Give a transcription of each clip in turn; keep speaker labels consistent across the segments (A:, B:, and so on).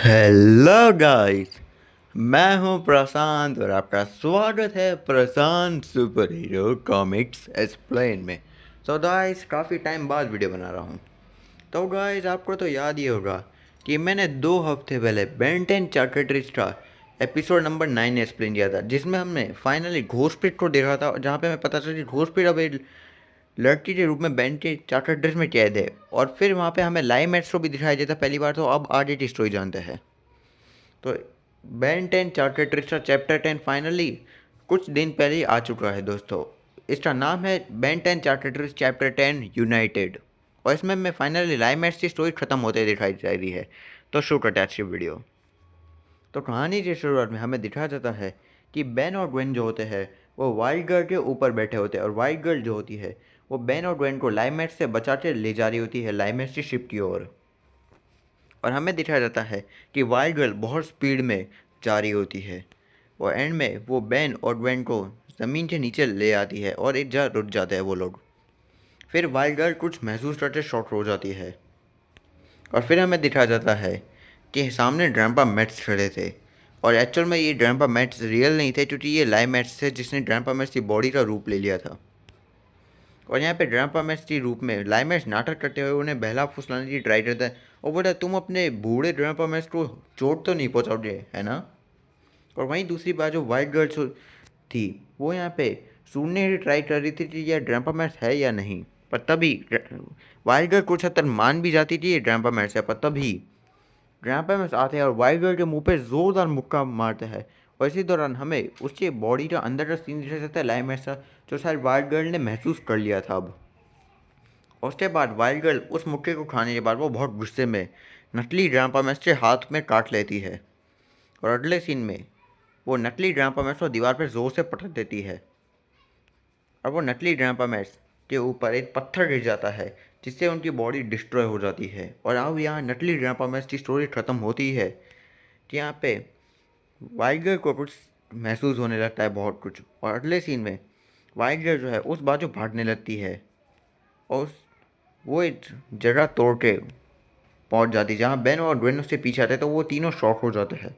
A: Hello guys. मैं हूं प्रशांत और आपका स्वागत है प्रशांत सुपर हीरो कॉमिक्स एक्सप्लेन में। सो गाइस, काफ़ी टाइम बाद वीडियो बना रहा हूं। तो गाइस, आपको तो याद ही होगा कि मैंने 2 हफ्ते पहले बेन 10 चार्कट्रिज का एपिसोड नंबर 9 एक्सप्लेन किया था, जिसमें हमने फाइनली घोषप्रीत को देखा था, जहाँ पे हमें पता चला कि घोषप्रीत अब एक लड़की के रूप में बेन के चार्कट्रिज में कैद है। और फिर वहाँ पे हमें लाइव मैट्स को भी दिखाई देता पहली बार। तो अब आगे की स्टोरी जानते हैं। तो बेन 10 चार्टर ट्रिस्टा चैप्टर 10 फाइनली कुछ दिन पहले ही आ चुका है दोस्तों। इसका नाम है बेन 10 चार्टर ट्रिस्ट चैप्टर 10 यूनाइटेड। और इसमें मैं फाइनली लाइमैक्स की स्टोरी खत्म होते दिखाई जा रही है। तो शुरू करते हैं आज की वीडियो। तो कहानी की शुरुआत में हमें दिखाया जाता है कि बेन और ग्वेन जो होते हैं वो वाइल्ड गर्ल के ऊपर बैठे होते हैं, और वाइल्ड गर्ल जो होती है वो बेन और ग्वेन को लाइमैक्स से बचा के ले जा रही होती है लाइमैक्स की शिप की ओर। और हमें दिखाया जाता है कि वाइल्ड गर्ल बहुत स्पीड में जा रही होती है, और एंड में वो बेन और ग्वेन को ज़मीन के नीचे ले आती है और एक जगह रुक जाते हैं वो लोग। फिर वाइल्ड गर्ल कुछ महसूस करते शॉक हो जाती है, और फिर हमें दिखाया जाता है कि सामने ग्रैंपा मैट्स खड़े थे। और एक्चुअल में ये ग्रैंपा मैट्स रियल नहीं थे, क्योंकि ये लाइव मैट्स थे जिसने ग्रैंपा मैट्स की बॉडी का रूप ले लिया था। और यहाँ पे ग्रैंपा मैट्स के रूप में लाइव मैट्स नाटक करते हुए उन्हें बहला फुसलाने की ट्राई करता है, और बोला तुम अपने बूढ़े ग्रैंपा मैट्स को चोट तो नहीं पहुँचाओगे, है ना। और वहीं दूसरी बात जो वाइट गर्ल थी, वो यहाँ पे सुनने की ट्राई कर रही थी कि यह ग्रैंपा मैट्स है या नहीं। पर तभी वाइट गर्ल कुछ हद तक मान भी जाती थी ये ग्रैंपा मैट्स है, पर तभी ग्रैंपा मैट्स आते हैं और वाइट गर्ल के मुंह पे ज़ोरदार मुक्का मारते हैं। और इसी दौरान हमें उसके बॉडी का अंदर का सीन दिखा जाता है लाइव मैट्स का, जो शायद वाइट गर्ल ने महसूस कर लिया था अब। और उसके बाद वाइल्ड गर्ल उस मुक्के को खाने के बाद वो बहुत गुस्से में नकली ग्रैंपा मैट्स के हाथ में काट लेती है। और अगले सीन में वो नकली ग्रैंपा मैट्स को दीवार पर ज़ोर से पटक देती है, और वो नकली ग्रैंपा मैट्स के ऊपर एक पत्थर गिर जाता है, जिससे उनकी बॉडी डिस्ट्रॉय हो जाती है। और अब यहाँ नकली ग्रैंपा मैट्स की स्टोरी ख़त्म होती है कि यहाँ पे वाइल्ड गर्ल को कुछ महसूस होने लगता है बहुत कुछ। और अगले सीन में वाइल्ड गर्ल जो है उस बाजू भागने लगती है, और वो एक जगह तोड़ के पहुंच जाती है जहाँ बेन और ग्वेन उससे पीछे आते हैं। तो वो तीनों शॉक हो जाते हैं,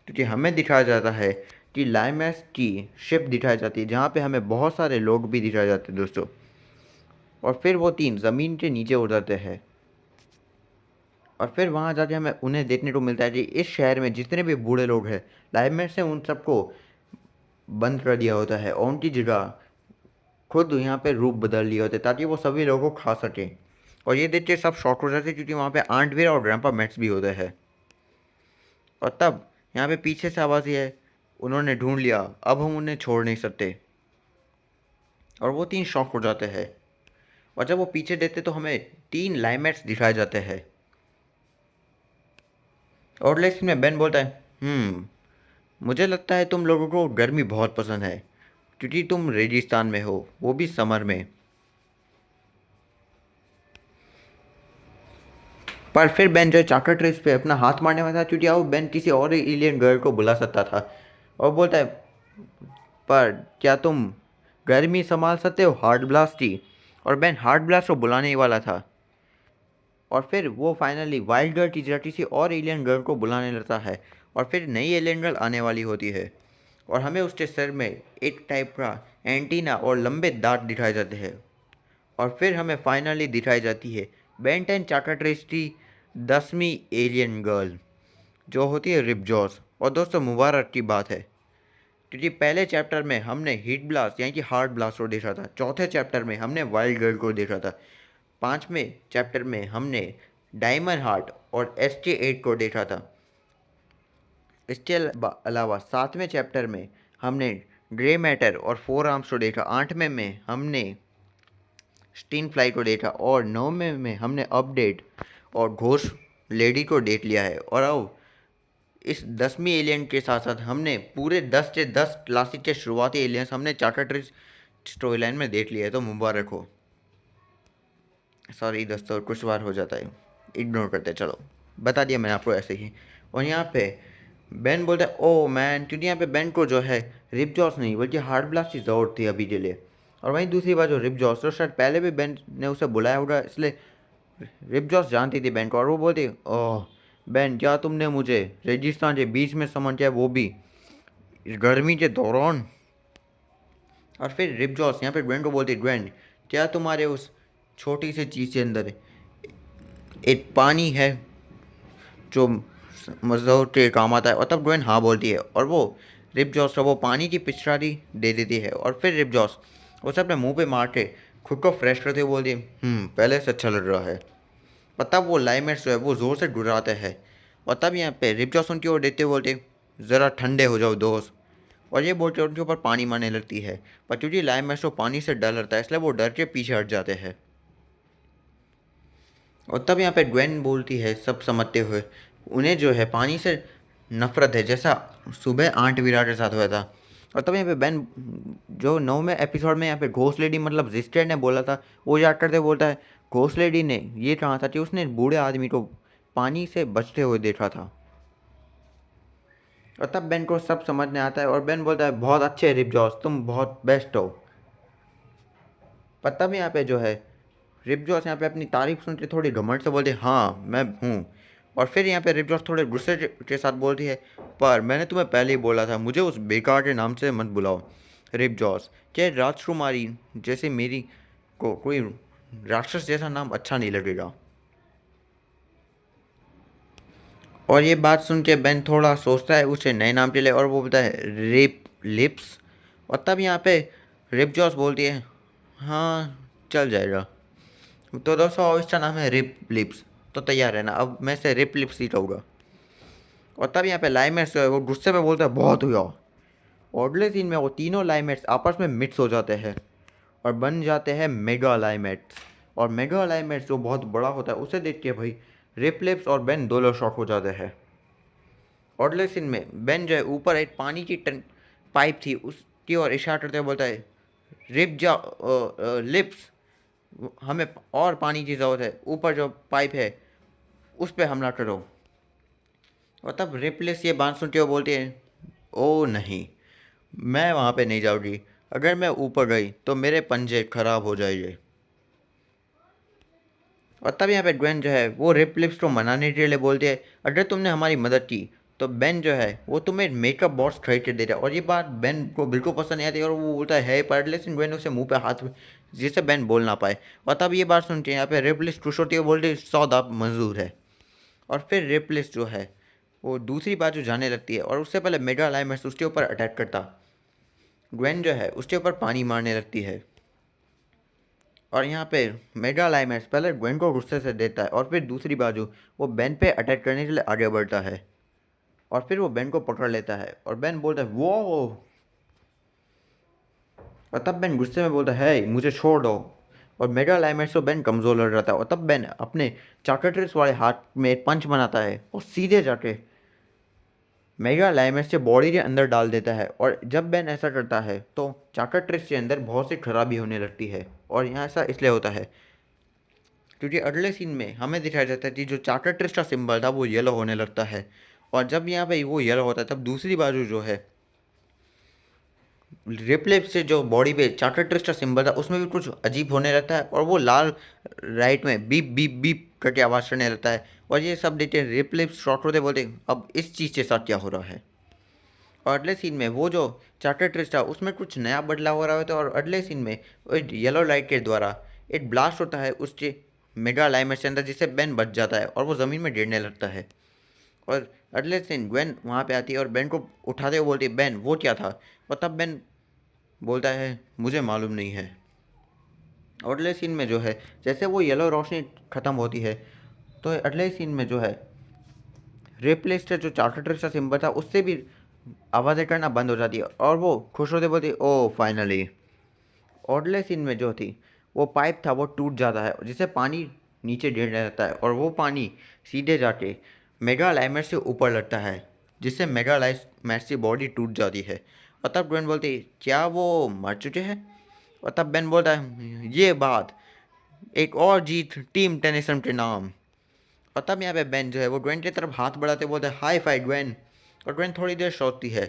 A: क्योंकि हमें दिखाया जाता है कि लाइमैक्स की शिप दिखाई जाती है, जहाँ पे हमें बहुत सारे लोग भी दिखाए जाते हैं दोस्तों। और फिर वो तीन ज़मीन के नीचे उतरते हैं, और फिर वहाँ जाके हमें उन्हें देखने को मिलता है कि इस शहर में जितने भी बूढ़े लोग हैं, लाइमैक्स ने उन सबको बंद कर दिया होता है, और उनकी जगह खुद यहाँ पे रूप बदल लिए होते ताकि वो सभी लोगों को खा सकें। और ये देख के सब शॉक हो जाते क्योंकि वहाँ पे आंट भी और ग्रैंपा मैट्स भी होते हैं। और तब यहाँ पे पीछे से आवाज़ ये है, उन्होंने ढूंढ लिया, अब हम उन्हें छोड़ नहीं सकते। और वो तीन शॉक हो जाते हैं, और जब वो पीछे देखते तो हमें 3 लाइमैट्स दिखाए जाते हैं। और लेकिन में बेन बोलता है, मुझे लगता है तुम लोगों को गर्मी बहुत पसंद है, क्योंकि तुम रेगिस्तान में हो, वो भी समर में। पर फिर बेन जो है चाकर ट्रेस पे अपना हाथ मारने वाला था, क्योंकि अब बेन किसी और एलियन गर्ल को बुला सकता था। और बोलता है, पर क्या तुम गर्मी संभाल सकते हो हार्ड ब्लास्ट की। और बेन हार्ड ब्लास्ट को बुलाने ही वाला था, और फिर वो फाइनली वाइल्ड गर्ल की जगह किसी और एलियन गर्ल को बुलाने लगता है। और फिर नई एलियन गर्ल आने वाली होती है, और हमें उसके सर में एक टाइप का एंटीना और लंबे दांत दिखाए जाते हैं। और फिर हमें फाइनली दिखाई जाती है बेन 10 चार्टर ट्रेस की 10वीं एलियन गर्ल, जो होती है रिपजॉस। और दोस्तों, मुबारक की बात है, क्योंकि पहले चैप्टर में हमने हीट ब्लास्ट यानी कि हार्ड ब्लास्ट को देखा था, चौथे चैप्टर में हमने वाइल्ड गर्ल को देखा था, पाँचवें चैप्टर में हमने डायमंड हार्ट और SK8 को देखा था। इसके अलावा 7वें चैप्टर में हमने ग्रे मैटर और 4 आर्म्स को देखा, 8वें में हमने स्टीन फ्लाई को देखा, और 9वें में हमने अपडेट और घोष लेडी को देख लिया है। और अब इस 10वीं एलियन के साथ साथ हमने पूरे 10 से 10 क्लासिक के शुरुआती एलियंस हमने चार्टर ट्रिज स्टोरी लाइन में देख लिया है। तो मुबारक हो। सॉरी दोस्तों, कुछ बार हो जाता है, इग्नोर करते, चलो बता दिया मैंने आपको ऐसे ही। और यहाँ पे बेन बोलता है, ओ मैन, क्योंकि यहाँ पे बेन को जो है रिप जॉस नहीं बल्कि हार्ड ब्लास्ट की ज़रूरत थी अभी के लिए। और वहीं दूसरी बात, जो रिप जॉस तो शायद पहले भी बेन ने उसे बुलाया होगा, इसलिए रिप जॉस जानती थी बेन को, और वो बोलती, ओह बहन क्या तुमने मुझे रेगिस्तान के बीच में समझ है, वो भी इस गर्मी के दौरान। और फिर रिपजॉस यहाँ पे ग्वेंड को बोलती, ग्वेंड क्या तुम्हारे उस छोटी सी चीज़ के अंदर एक पानी है जो मज़दूर के काम आता है। और तब ग्वेंड हाँ बोलती है और वो रिपजॉस को वो पानी की पिचकारी दे देती है। और फिर रिपजॉस उसे अपने मुंह पे मार के खुद को फ्रेश करते हुए बोलती है, पहले से अच्छा लग रहा है। और तब वो लाइमेट्स जो है वो ज़ोर से गुर्राते हैं। और तब यहाँ पे रिपजॉस उनकी ओर देखते हुए बोलते, ज़रा ठंडे हो जाओ दोस्त। और ये बोलते उनके ऊपर पानी मारने लगती है, पर क्योंकि लाइमेट्स को पानी से डर लगता है इसलिए वो डर के पीछे हट जाते हैं। और तब यहाँ पे ग्वेन बोलती है सब समझते हुए, उन्हें जो है पानी से नफरत है, जैसा सुबह आंट विराट के साथ हुआ था। और तब यहाँ पे बेन जो 9वें एपिसोड में यहाँ पे घोस्ट लेडी मतलब जिस्टर ने बोला था, वो याद करते बोलता है घोस्ट लेडी ने ये कहा था कि उसने बूढ़े आदमी को पानी से बचते हुए देखा था। और तब बेन को सब समझ में आता है और बेन बोलता है बहुत अच्छे रिप जॉस, तुम बहुत बेस्ट हो। पर तब यहाँ पे जो है रिप जॉस यहाँ पे अपनी तारीफ सुन के थोड़ी घमंड से बोलती है, हाँ मैं हूँ। और फिर यहाँ पे रिप जॉस थोड़े गुस्से के साथ बोलती है, पर मैंने तुम्हें पहले ही बोला था मुझे उस बेकार के नाम से मत बुलाओ। रिप जॉस क्या राजकुमारी जैसे मेरी को कोई राक्षस जैसा नाम अच्छा नहीं लगेगा। और ये बात सुन के बेन थोड़ा सोचता है उसे नए नाम के लिए और वो बोलता है रिप लिप्स। और तब यहाँ पे रिप जॉस बोलती है, हाँ चल जाएगा। तो दोस्तों इसका नाम है रिप लिप्स, तो तैयार है ना, अब मैं से रिप लिप्स ही कहूँगा। और तब यहाँ पे लाइमेट्स जो है वो गुस्से में बोलता है बहुत हुआ। और अगले सीन में वो तीनों लाइमेट्स आपस में मिक्स हो जाते हैं और बन जाते हैं मेगा लाइमेट्स। और मेगा लाइमेट्स जो बहुत बड़ा होता है उसे देख के भाई रिप लिप्स और बेन दोनों शॉक हो जाते हैं। और अगले सीन में बेन जो है ऊपर एक पानी की पाइप थी उसकी ओर इशारा करते हुए बोलता है, रिप जा लिप्स, हमें और पानी की ज़रूरत है, ऊपर जो पाइप है उस पर हमला करो। और तब रिप्लेस ये बात सुनते हुए बोलते हैं, ओ नहीं मैं वहाँ पे नहीं जाऊँगी, अगर मैं ऊपर गई तो मेरे पंजे खराब हो जाएंगे। और तब यहाँ पे ग्वेन जो है वो रिप्लिप्स को मनाने के लिए बोलती है, अगर तुमने हमारी मदद की तो बेन जो है वो तुम्हें मेकअप बॉक्स खरीद के दे रहा है। और ये बात बेन को बिल्कुल पसंद नहीं आती और वो बोलता है पर लेकिन ग्वेन उसे मुंह पे हाथ जिससे बेन बोल ना पाए। और तब ये बात सुनते हैं यहाँ पे रिप्लिस खुश होती है, बोलती है सौदा मंजूर है। और फिर रिप्लिस जो है वो दूसरी बाजू जाने लगती है और उससे पहले मेगा लाइमेट्स उसके ऊपर अटैक करता, ग्वेन जो है उसके ऊपर पानी मारने लगती है। और यहाँ पे मेगा लाइमेट्स पहले ग्वेन को गुस्से से देता है और फिर दूसरी बाजू वो बेन पे अटैक करने के लिए आगे बढ़ता है। और फिर वो बेन को पकड़ लेता है और बेन बोलता है वो। और तब बेन गुस्से में बोलता है मुझे छोड़ दो। और मेगा लाइमेट्स से बेन कमज़ोर लड़ जाता है और तब बेन अपने चाकट्रिस वाले हाथ में एक पंच बनाता है और सीधे जाके मेगा लाइमेट्स से बॉडी के अंदर डाल देता है। और जब बेन ऐसा करता है तो चाकट्रिस के अंदर बहुत सी खराबी होने लगती है। और यहाँ ऐसा इसलिए होता है क्योंकि अगले सीन में हमें दिखाया जाता है कि जो चाकट्रिस का सिंबल था वो येलो होने लगता है। और जब यहाँ पे वो येलो होता है तब दूसरी बाजू जो है रिप्लेप से जो बॉडी पे चार्टर ट्रिस्ट का सिंबल था उसमें भी कुछ अजीब होने लगता है और वो लाल राइट में बीप बीप बीप करके आवाज़ करने लगता है। और ये सब देखते रिप्लेप शॉर्ट होते बोलते अब इस चीज़ के साथ क्या हो रहा है। और अगले सीन में वो जो चार्टर ट्रिस्ट था उसमें कुछ नया बदलाव हो रहा होता है और अगले सीन में येलो लाइट के द्वारा एक ब्लास्ट होता है उसके मेगा लाइमेट के अंदर जिससे बेन बच जाता है और वो ज़मीन में गिरने लगता है। और अगले दिन ग्वेन वहाँ पे आती है और बेन को उठाते हुए बोलती है बेन वो क्या था। और तब बेन बोलता है मुझे मालूम नहीं है। और अगले सीन में जो है जैसे वो येलो रोशनी ख़त्म होती है तो अगले सीन में जो है रिप्लेस्ड जो चार्टर ट्रिक्स का सिंबल था उससे भी आवाज़ें करना बंद हो जाती है और वो खुश होते बोलती है ओ फाइनली। और अगले सीन में जो थी वो पाइप था वो टूट जाता है जिससे पानी नीचे गिरने लगता है और वो पानी सीधे जाके मेगा लाइमेट से ऊपर लगता है जिससे मेगा लाइमेट की बॉडी टूट जाती है। और तब ग्वेन बोलती है क्या वो मर चुके हैं। और तब बेन बोलता है ये बात एक और जीत टीम टेनिसन के नाम। और तब यहाँ पे बेन जो है वो ग्वेन की तरफ हाथ बढ़ाते बोलते हैं हाई फाई ग्वेन। और ग्वेन थोड़ी देर सोचती है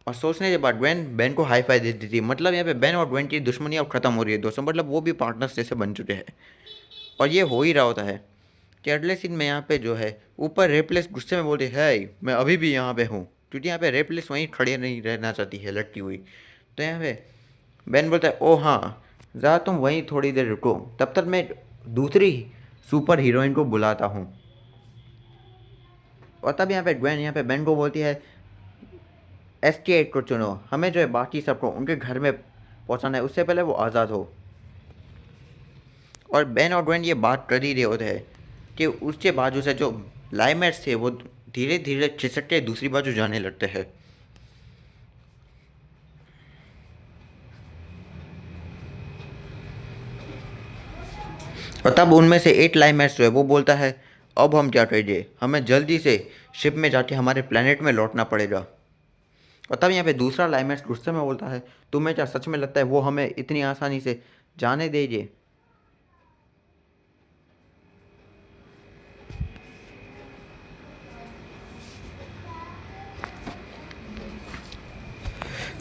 A: और सोचने के बाद ग्वेन बेन को हाई फाई दे देती है। मतलब यहाँ पे बेन और ग्वेन की दुश्मनी अब खत्म हो रही है दोस्तों, मतलब वो भी पार्टनर्स जैसे बन चुके हैं। और ये हो ही रहा होता है कि अगले सीन में यहाँ पे जो है ऊपर रेपलेस गुस्से में बोलती है मैं अभी भी यहाँ पे हूँ, क्योंकि यहाँ पे रेपलेस वहीं खड़े नहीं रहना चाहती है लटकी हुई। तो यहाँ पे बेन बोलता है ओ हाँ ज़रा तुम वहीं थोड़ी देर रुको, तब तक मैं दूसरी सुपर हीरोइन को बुलाता हूँ। और तब यहाँ पे ग्वेन यहाँ पे बेन को बोलती है SK8 को चुनो, हमें जो है बाकी सबको उनके घर में पहुँचाना है, उससे पहले वो आज़ाद हो। और बेन और ग्वेन ये बात कर ही रहे होते हैं कि उसके बाजू से जो लाइमेट्स थे वो धीरे धीरे खिसक के दूसरी बाजू जाने लगते हैं। और तब उनमें से एक लाइमेट्स जो है वो बोलता है अब हम क्या करेंगे, हमें जल्दी से शिप में जाके हमारे प्लेनेट में लौटना पड़ेगा। और तब यहाँ पे दूसरा लाइमेट्स गुस्से में बोलता है तुम्हें क्या सच में लगता है वो हमें इतनी आसानी से जाने देंगे?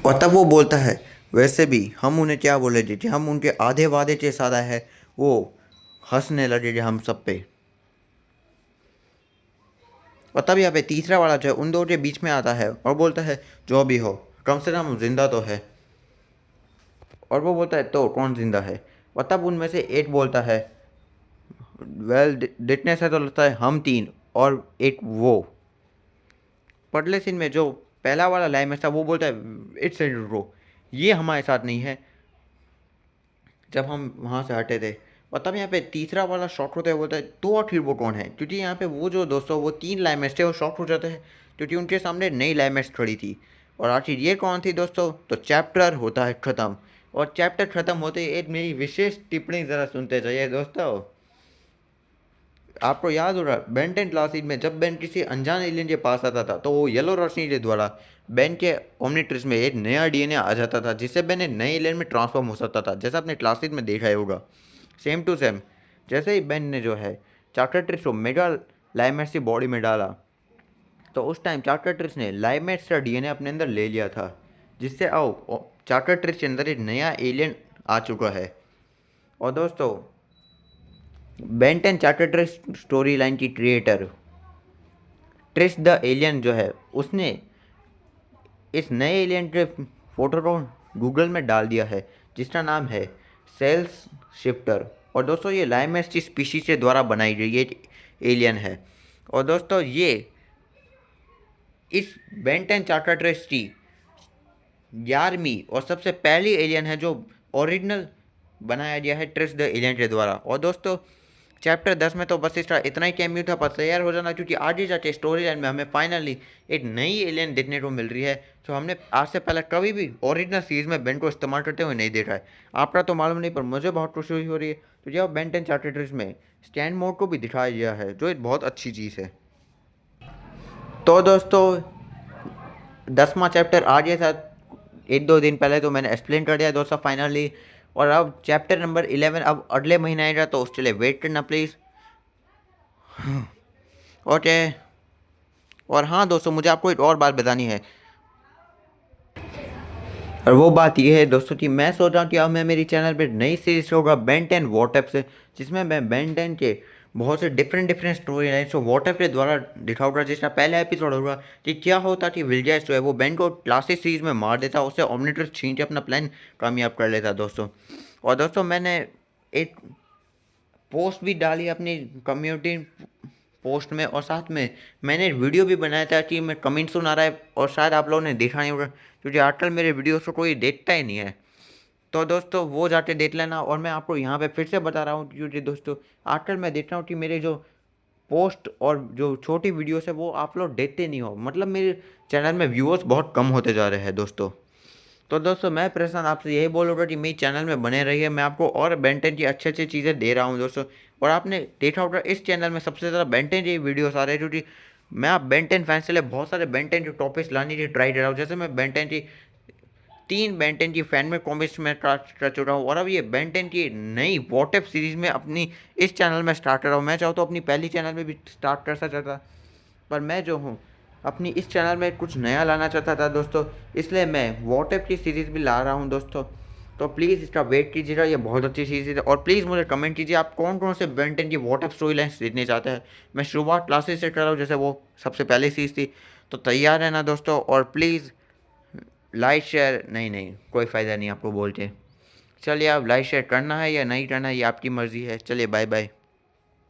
A: और तब वो बोलता है वैसे भी हम उन्हें क्या बोले थे कि हम उनके आधे वादे के साथ आए हैं। वो हंसने लगे हम सब पे। और तब यहाँ पे तीसरा वाला जो है उन दो के बीच में आता है और बोलता है जो भी हो कम से कम जिंदा तो है। और वो बोलता है तो कौन जिंदा है? और तब उनमें से एक बोलता है वेल देखने से तो लगता है हम तीन और एक वो। पगले सीन में जो पहला वाला लाइन था वो बोलता है इट्स रो, ये हमारे साथ नहीं है जब हम वहाँ से हटे थे। और तब यहाँ पे तीसरा वाला शॉक होता है, बोलता है तो और फिर वो कौन है? क्योंकि यहाँ पे वो जो दोस्तों वो तीन लाइमेट्स थे वो शॉक हो जाते हैं क्योंकि उनके सामने नई लाइमेट्स खड़ी थी। और आखिर ये कौन थी दोस्तों? तो चैप्टर होता है ख़त्म। और चैप्टर ख़त्म होते ही एक मेरी विशेष टिप्पणी ज़रा सुनते जाइए दोस्तों। आपको याद होगा बेन 10 क्लासिक में जब बेन किसी अनजान एलियन के पास आता था तो वो येलो रोशनी के द्वारा बेन के ओमनीट्रिस में एक नया DNA आ जाता था जिससे बेन एक नए एलियन में ट्रांसफॉर्म हो सकता था, जैसा आपने क्लासिक में देखा ही होगा। सेम टू सेम जैसे ही बेन ने जो है चार्टरट्रिस को मेगा लाइमेट्स की बॉडी में डाला तो उस टाइम चार्टरट्रिस ने लाइमेट्स का DNA अपने अंदर ले लिया था, जिससे आओ चार्टरट्रिस के अंदर एक नया एलियन आ चुका है। और दोस्तों बेन 10 चार्टरट्रिस स्टोरी लाइन की क्रिएटर ट्रिस द एलियन जो है उसने इस नए एलियन के फोटो को गूगल में डाल दिया है जिसका नाम है सेल्स शिफ्टर। और दोस्तों ये लाइमेट्स की स्पीशीज के द्वारा बनाई गई एक एलियन है। और दोस्तों ये इस बेन 10 चार्टरट्रिस की 11वीं और सबसे पहली एलियन है जो ओरिजिनल बनाया गया है ट्रिस द एलियन के द्वारा। और दोस्तों चैप्टर 10 में तो बस इसका इतना ही कैमियो था, पर तैयार हो जाना क्योंकि आगे जाके स्टोरी लाइन में हमें फाइनली एक नई एलियन देखने को मिल रही है जो हमने आज से पहले कभी भी ओरिजिनल सीरीज में बेन को इस्तेमाल करते हुए नहीं देखा है। आपका तो मालूम नहीं पर मुझे बहुत खुशी हो रही है। तो यह बेन 10 चार्टरट्रिस में स्टैंड मोड को भी दिखाया गया है जो एक बहुत अच्छी चीज़ है। तो दोस्तों 10वां चैप्टर आ गया था एक दो दिन पहले, तो मैंने एक्सप्लेन कर दिया दोस्तों फाइनली। और अब चैप्टर नंबर 11 अब अगले महीने आएगा तो उसके लिए वेट करना प्लीज़। ओके। और हाँ दोस्तों मुझे आपको एक और बात बतानी है, और वो बात ये है दोस्तों कि मैं सोच रहा हूँ कि अब मैं मेरी चैनल पे नई सीरीज होगा बेन 10 वॉट एप से, जिसमें मैं बेन 10 के बहुत से डिफरेंट स्टोरी लाइन्स को वॉट एप के द्वारा दिखाऊंगा। जिसका पहला एपिसोड होगा कि क्या होता कि विलजैस जो है वो बेन को क्लासिक सीरीज में मार देता, उससे ओमनीट्रिस छीन के अपना प्लान कामयाब कर लेता दोस्तों। और दोस्तों मैंने एक पोस्ट भी डाली अपनी कम्युनिटी पोस्ट में, और साथ में मैंने एक वीडियो भी बनाया था कि मैं कमेंट सुना रहा है, और शायद आप लोगों ने देखा नहीं होगा क्योंकि आजकल मेरे वीडियोस को कोई देखता ही नहीं है। तो दोस्तों वो जाके देख लेना। और मैं आपको यहाँ पे फिर से बता रहा हूँ क्योंकि दोस्तों आजकल मैं देख रहा हूँ कि मेरे जो पोस्ट और जो छोटी वीडियोस है वो आप लोग देखते नहीं हो, मतलब मेरे चैनल में व्यूअर्स बहुत कम होते जा रहे हैं दोस्तों। तो दोस्तों मैं प्रशांत आपसे यही बोलूँगा कि मेरे चैनल में बने रहिए, मैं आपको और बेन 10 की अच्छी अच्छी चीज़ें दे रहा हूँ दोस्तों। और आपने देखा होगा इस चैनल में सबसे ज़्यादा बेन 10 के वीडियोस आ रहे हैं क्योंकि मैं आप बेन 10 फैंस के लिए बहुत सारे बेन 10 के टॉपिक्स लाने की ट्राई कर रहा हूँ। जैसे मैं बेन 10 की 3 बेन 10 की फैन में कॉमिक्स में कर चुका हूँ, और अब ये बेन 10 की नई वॉट एप सीरीज़ में अपनी इस चैनल में स्टार्ट कर रहा हूँ। मैं चाहता हूँ अपनी पहली चैनल में भी स्टार्ट कर सकता था, पर मैं जो हूँ अपनी इस चैनल में कुछ नया लाना चाहता था दोस्तों, इसलिए मैं वॉट एप की सीरीज़ भी ला रहा हूँ दोस्तों। तो प्लीज़ इसका वेट कीजिएगा, ये बहुत अच्छी चीज़ है। और प्लीज़ मुझे कमेंट कीजिए आप कौन कौन से बेन 10 की व्हाट इफ स्टोरी लाइन्स देखने चाहते हैं। मैं शुरुआत क्लासेस से कर रहा हूँ, जैसे वो सबसे पहली चीज़ थी। तो तैयार है ना दोस्तों, और प्लीज़ लाइक शेयर नहीं कोई फ़ायदा नहीं आपको बोल के। चलिए, आप लाइक शेयर करना है या नहीं करना है ये आपकी मर्ज़ी है। चलिए बाय बाय।